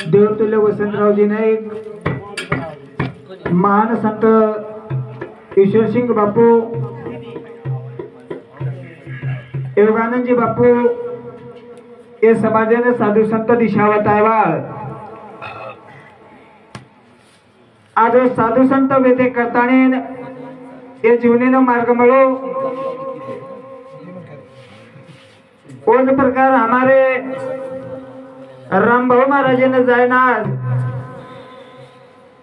देवतुल्य वसंतरावजी नाईक, महान संत ईश्वरसिंग बापू, योगानंदजी बापू, ये समाजाने साधू संत दिशावत आहे। आज साधू संत वेदे करताने ये जीवनेनो मार्ग मिलो। उस प्रकार हमारे राम भाऊ महाराज ने जायना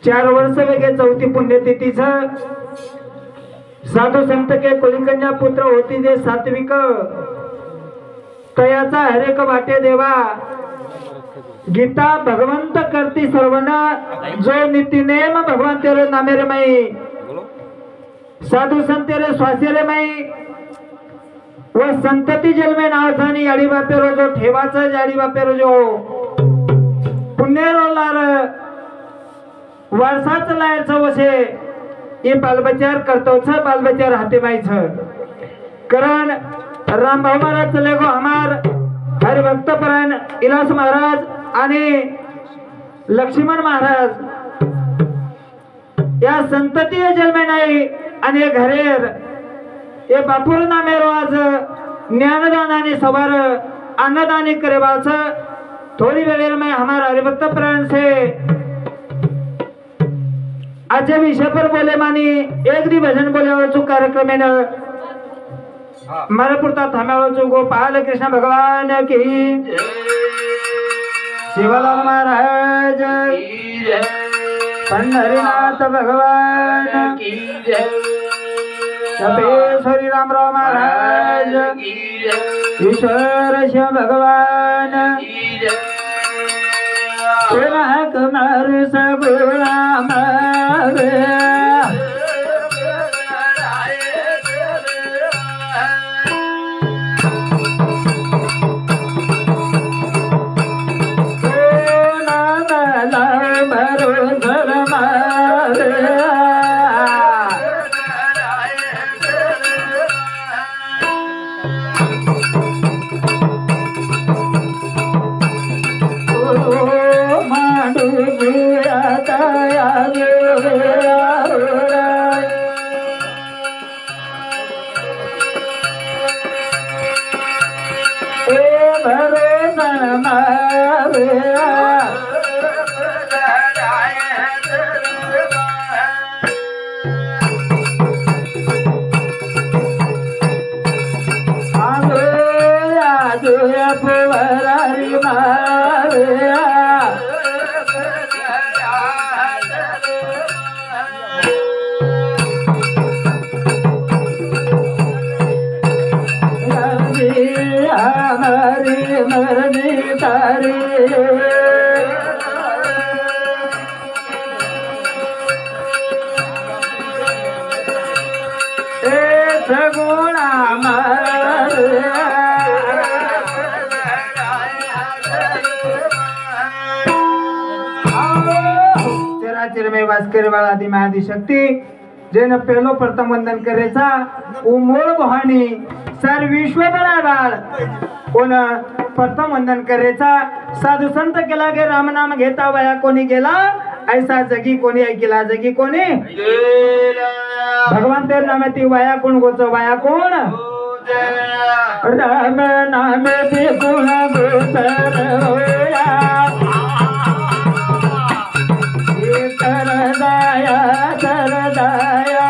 4 वर्ष वेगे 4थी पुण्यतिथी साधु संत के कुलकन्या पुत्र होती जे सात्विक तयाचा हरेक वाटे देवा गीता भगवंत करती सर्वना जो नीति नेम भगवान तेरे नामेरे मई साधु संत तेरे स्वासेरे मई व संतती जन्मे नावथानी आडी बापे रोजो ठेवाचा जाडी बापे रोजो पुण्य रोलार वारसाच लायरच वसे ये बालबचार करतो छ बालबचार हाते माई छ कारण राम भाऊ महाराज चले गो हमार हर भक्त परायण इलास महाराज आणि लक्ष्मण महाराज या संतती जन्मे नाही आणि घरेर ये बापूर नामेरो आज ज्ञानदानाने सवार अन्नदानी करे बास थोड़ी वेळेर में हमारा हरिभक्त प्राण से आज विषय पर बोले मानी एक दी भजन बोले वाचू कार्यक्रम मारे पुरता थांब्यावरचो गोपाल कृष्ण भगवान की शिवलाल महाराज की जय, पंढरीनाथ भगवान की जय, श्री रामराव महाराज की जय, ईश्वर शिव भगवान की जय। कुमार सगुणा वाला आदि महादि शक्ति जेन पहलो प्रथम वंदन करेचा उमोळ बहानी सर विश्व बराबर कोण प्रथम वंदन करेचा साधु संत केला गे राम नाम घेता वया कोणी गेला ऐसा जगी कोणी ऐकिला जगी कोणी भगवान तेर नामे ती वया कोण गोच वया कोण राम नामे ती गुण गोचर होया सरदाया सरदाया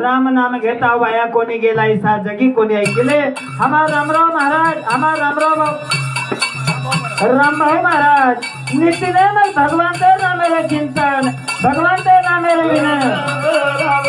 राम नाम घेता वाया कोणी गेला ऐसा जगी कोणी ऐकले हमार रामराव महाराज हमार रामराव रामभाऊ महाराज नित्यनेम भगवंत नामेरे चिंतन भगवंत नामेरे विनय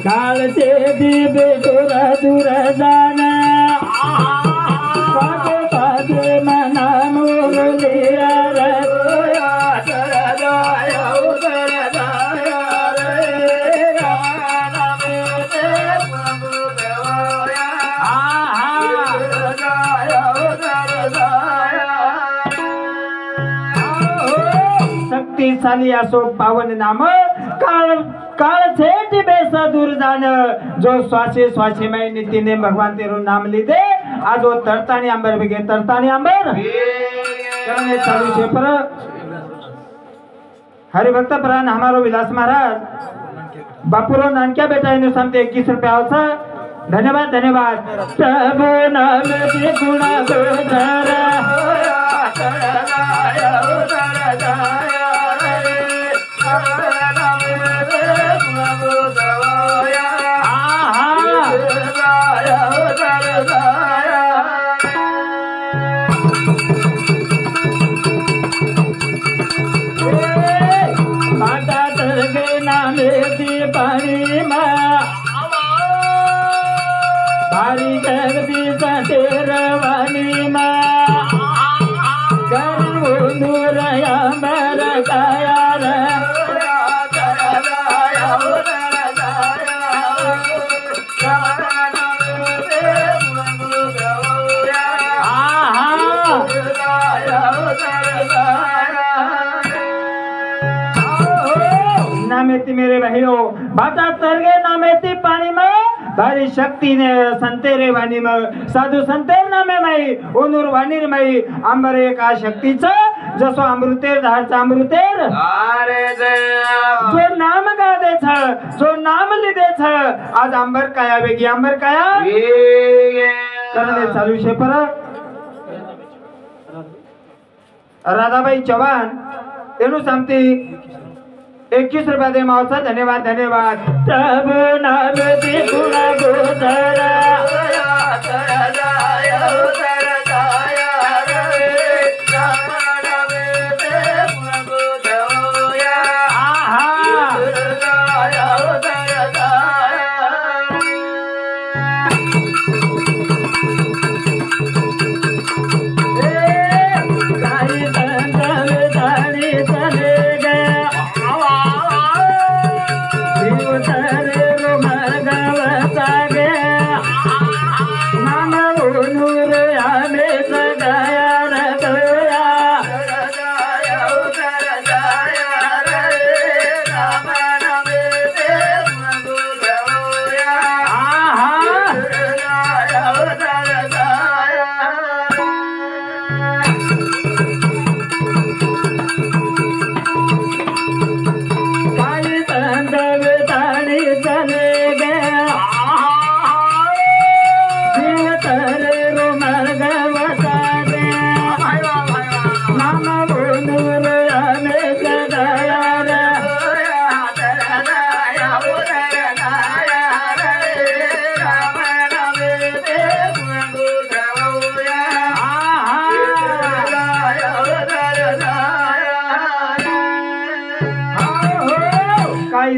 काळचे दिवे दूर दूर जाण पादे पादे मना मुरलिया रे शक्तिशाली असो पावन नाम काळ काल छेटी बेसा दूर जान जो स्वासे स्वासे में नीति ने भगवान तेरो नाम लीधे आज वो तरतानी अंबर बिगे तरतानी अंबर करने चालू छे पर हरिभक्त प्राण हमारो विलास महाराज बापूरो नानक्या बेटा इनु समते 21 रुपया आवसा धन्यवाद धन्यवाद प्रभु नाम के गुण गोधरा भारी जगदीश तेरवानी मा नूरया मेरा काया रे नामेती मेरे भाइयों बाटा तरगे नामेती पानी में भारी शक्ति ने संतेरे वाणी में साधु संतेर नामे मई उनुर वाणीर मई अंबर एक आ शक्तीचा जसो अमृतेर धारचा अमृतेर जो नाम गादे छ जो नाम लिदे छ आज अंबर काया वेगी अंबर काया करने चालू छे पर राधाबाई चव्हाण एनु सामती 21 रुपया दे मावसा धन्यवाद धन्यवाद प्रभु नाम दी गुण गोधरा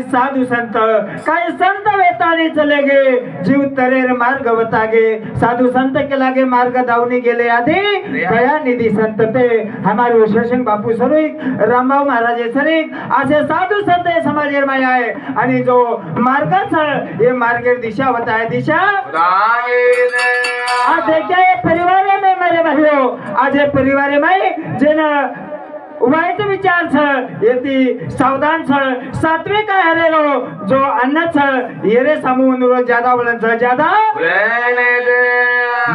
साधु संत काही संत वेताने चले गे जीव तरेर मार्ग वतागे साधु संत के लागे मार्ग दावनी गेले आधी दया निधी संत ते हमारे विश्वसिंग बापू सरुक रामभाऊ महाराज सरुक असे साधु संत समाजेर में आए आणि जो मार्ग छ ये मार्गेर दिशा बताए दिशा आज देखिए परिवार में मेरे भाइयों आज परिवार में जेना वाईट विचार छ यति सावधान छ सात्विक हरेलो जो अन्न छ येरे समूह ज्यादा बोलन छ ज्यादा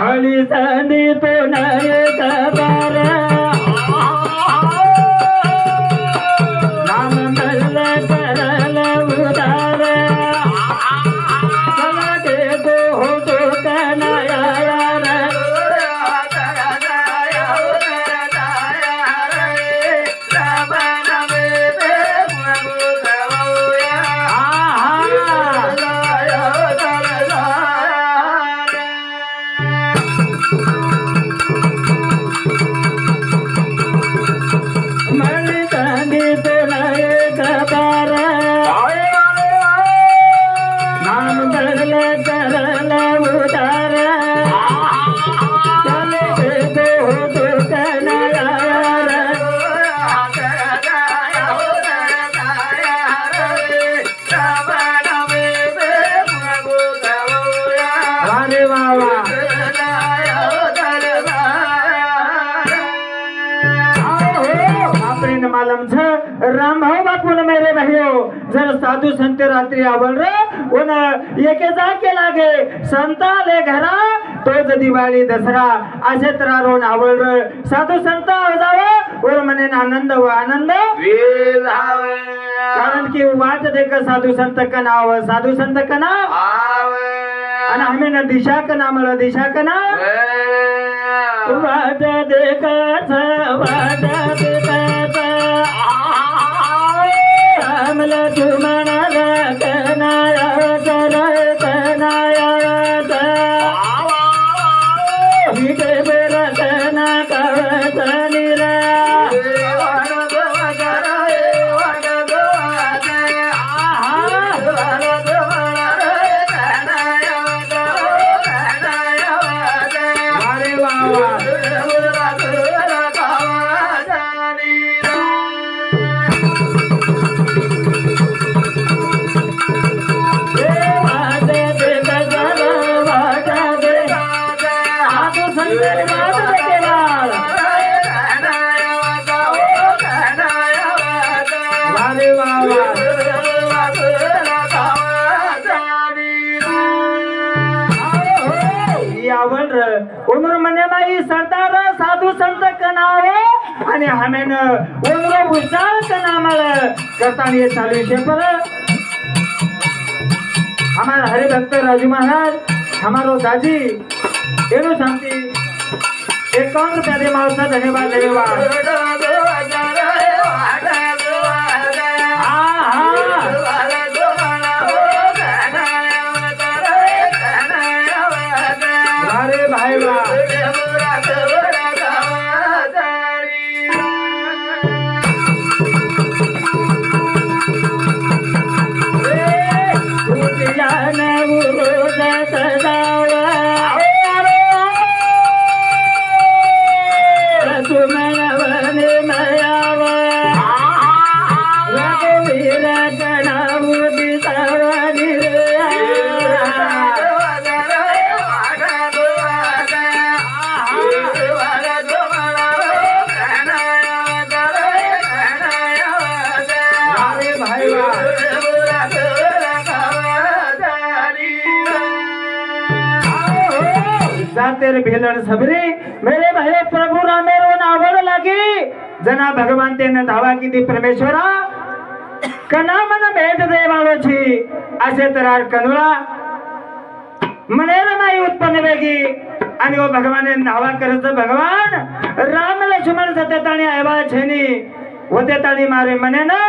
मली संदी तो नय कबार मालूम छ राम भाऊ बापू ने मेरे भाइयों जर साधु संत रात्रि आवल रे उन एके जाके लागे संता ले घरा तो दिवाळी दसरा असे तरारोन आवल रे साधु संत जावे और मने आनंद व आनंद कारण की वाट देख साधु संत का नाव साधु संत का नाव आणि हमें न दिशा का नाम मला दिशा का नाम वाट देख हमला तुमना कनाया कर कनाया विके बेरा कना कवतनी रे उमर मने माई सरदार साधु संत का नाव आणि हमेन उमर भूषण का नाम करता ये चालू छे पर हमारा हरि भक्त राजू महाराज हमारो दादी एनु शांति 51 रुपया दे मावसा धन्यवाद धन्यवाद तेरे भेलड़ सबरे मेरे भाई प्रभु रामेरो नावड़ लगी जना भगवान तेने धावा की दी परमेश्वरा कना मन भेट दे वालो छी असे तरार कनुळा मनेर माई उत्पन्न वेगी आणि ओ भगवाने धावा करत भगवान राम लक्ष्मण सतताणी आवा छेनी होते ताणी मारे मने ना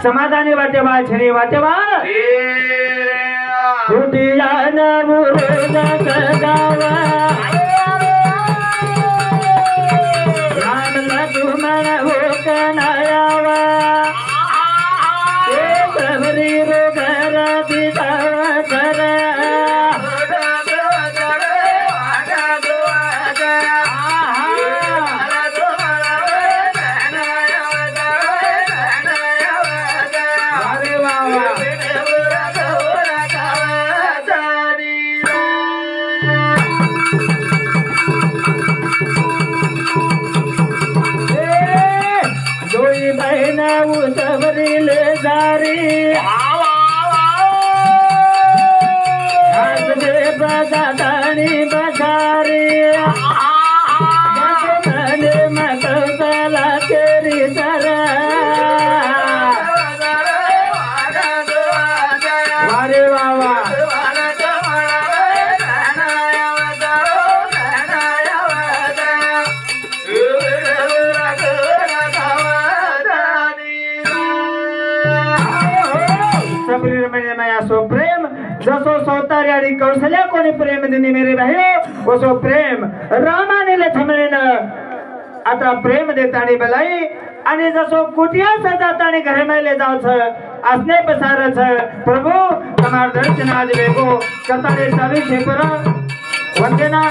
समाधानी वाटेवा छेनी वाटेवा उदिया न बुरदा कगावा तुमना हो कनायावा ए सबरी रो घर दिदावा कर सबरी ले जारी हाथ दे बजा दानी बजारी मने मकला केरी सरा वारे वावा सो प्रेम जसो सौतारी आणि कौशल्या कोणी प्रेम दिनी मेरे भाइयों वसो प्रेम रामाने लक्ष्मणेन आता प्रेम देतानी बलाई आणि जसो कुटिया सजातानी घरे मेले जाव छ असने पसार छ प्रभु तमार दर्शन आज वेगो कतारे चालू छे पर वंदना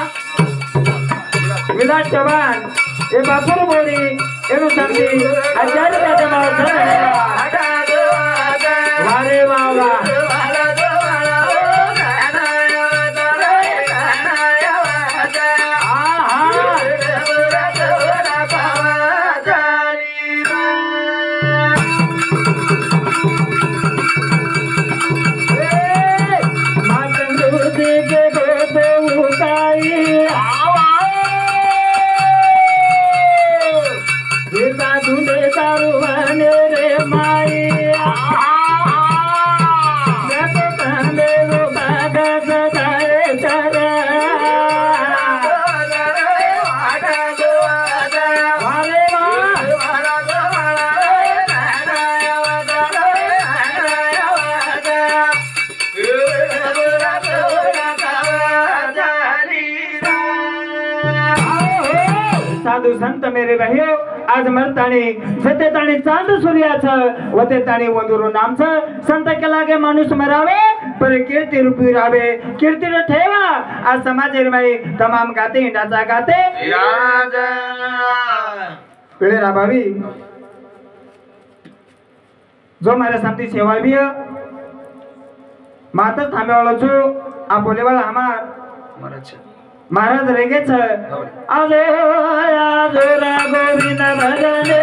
विलास चव्हाण ए बापुर बोडी एनु शांति आचार्य का जमाव छ वारे वावा साधू संत मेरे भाइयो आज मरताणी जते ताणी चांद सूर्याचं वते ताणी वंदुरू नामचं संत केला गे माणूस मरावे पर कीर्ती रूपी रावे कीर्ती ठेवा आज समाजेर माई तमाम गाते हिंडाचा गाते पेळे राबावी जो मारे सामती सेवा भी माता थांबेवाळो जो आपोले वाला हमार महाराज रेगेच आजो आजो गोविंद भजने